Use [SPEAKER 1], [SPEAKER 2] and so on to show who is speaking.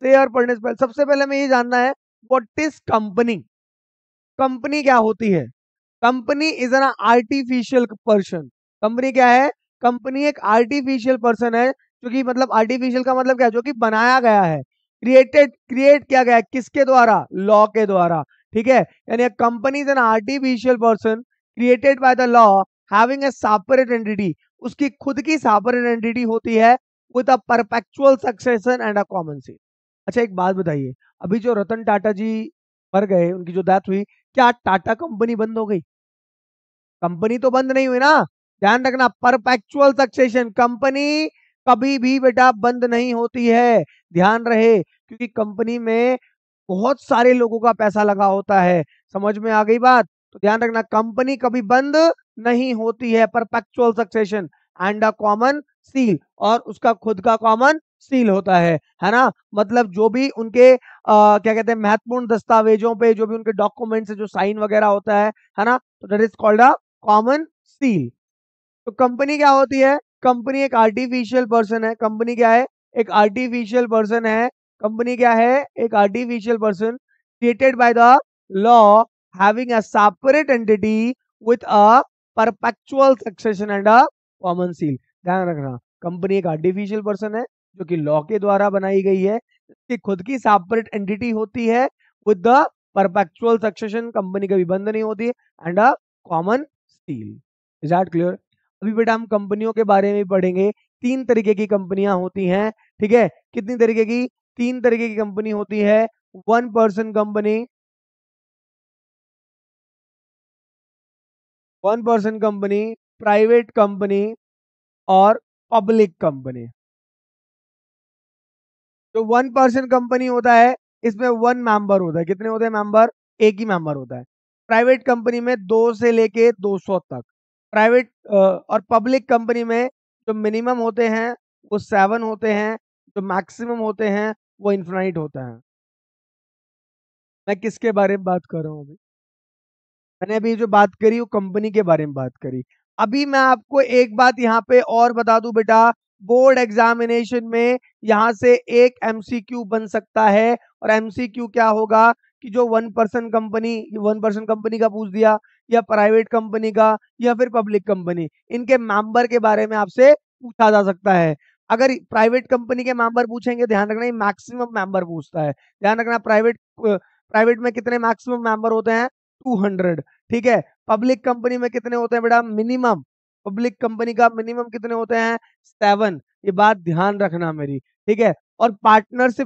[SPEAKER 1] Share पढ़ने से पहले सबसे पहले हमें ये जानना है व्हाट इज कंपनी। कंपनी क्या होती है? Company is an artificial person. Company क्या है? कंपनी एक आर्टिफिशियल पर्सन है, जो कि मतलब आर्टिफिशियल का मतलब क्या है? जो कि बनाया गया है, क्रिएट किया गया है, किसके द्वारा? लॉ के द्वारा। ठीक है, यानी company is an artificial person created by the law having a separate entity. उसकी खुद की सेपरेट एंटिटी होती है with a perpetual succession and a common seat. अच्छा एक बात बताइए, अभी जो रतन टाटा जी मर गए, उनकी जो डेथ हुई, क्या टाटा कंपनी बंद हो गई? कंपनी तो बंद नहीं हुई ना। ध्यान रखना, परपेचुअल सक्सेशन, कंपनी कभी भी बेटा बंद नहीं होती है। ध्यान रहे, क्योंकि कंपनी में बहुत सारे लोगों का पैसा लगा होता है। समझ में आ गई बात? तो ध्यान रखना, कंपनी कभी बंद नहीं होती है। Perpetual succession and a common seal, और उसका खुद का कॉमन सील होता है ना। मतलब जो भी उनके क्या कहते हैं, महत्वपूर्ण दस्तावेजों पे जो भी उनके डॉक्यूमेंट्स जो साइन वगैरह होता है ना, तो that is called a common seal. तो कंपनी क्या होती है? कंपनी एक आर्टिफिशियल पर्सन है। कंपनी क्या है? एक आर्टिफिशियल पर्सन है। कंपनी क्या है? एक artificial person created by the law having a separate entity with a perpetual succession and a common seal. ध्यान रखना, कंपनी एक आर्टिफिशियल पर्सन है जो कि लॉ के द्वारा बनाई गई है, इसकी खुद की सेपरेट एंटिटी होती है with the perpetual succession, company कभी बंद नहीं होती, and a common seal. Is that clear? अभी बेटा हम कंपनियों के बारे में पढ़ेंगे। 3 तरीके की कंपनियां होती हैं। ठीक है, कितनी तरीके की? 3 तरीके की कंपनी होती है। One person company, one person company, private company और पब्लिक कंपनी। जो वन पर्सन कंपनी होता है, इसमें वन मेंबर होता है। कितने होते हैं मेंबर? एक ही मेंबर होता है। प्राइवेट कंपनी में 2 से लेके 200 तक। प्राइवेट और पब्लिक कंपनी में जो मिनिमम होते हैं वो 7 होते हैं, जो मैक्सिमम होते हैं वो इन्फिनाइट होता है। मैं किसके बारे में बात कर रहा हूँ अभी? मैंने अभी जो बात करी वो कंपनी के बारे में बात करी। अभी मैं आपको एक बात यहाँ पे और बता दूं बेटा, बोर्ड एग्जामिनेशन में यहाँ से एक एमसीक्यू बन सकता है। और एमसीक्यू क्या होगा कि जो वन पर्सन कंपनी का पूछ दिया, या प्राइवेट कंपनी का, या फिर पब्लिक कंपनी, इनके मेंबर के बारे में आपसे पूछा जा सकता है। अगर प्राइवेट कंपनी के मेंबर पूछेंगे, ध्यान रखना ये मैक्सिमम मेंबर पूछता है। ध्यान रखना, प्राइवेट में कितने मैक्सिमम मेंबर होते हैं? 200। ठीक है, पब्लिक कंपनी में कितने होते हैं बेटा? मिनिमम, पब्लिक कंपनी का मिनिमम कितने होते हैं? 7। ये बात ध्यान रखना मेरी। ठीक है, और पार्टनरशिप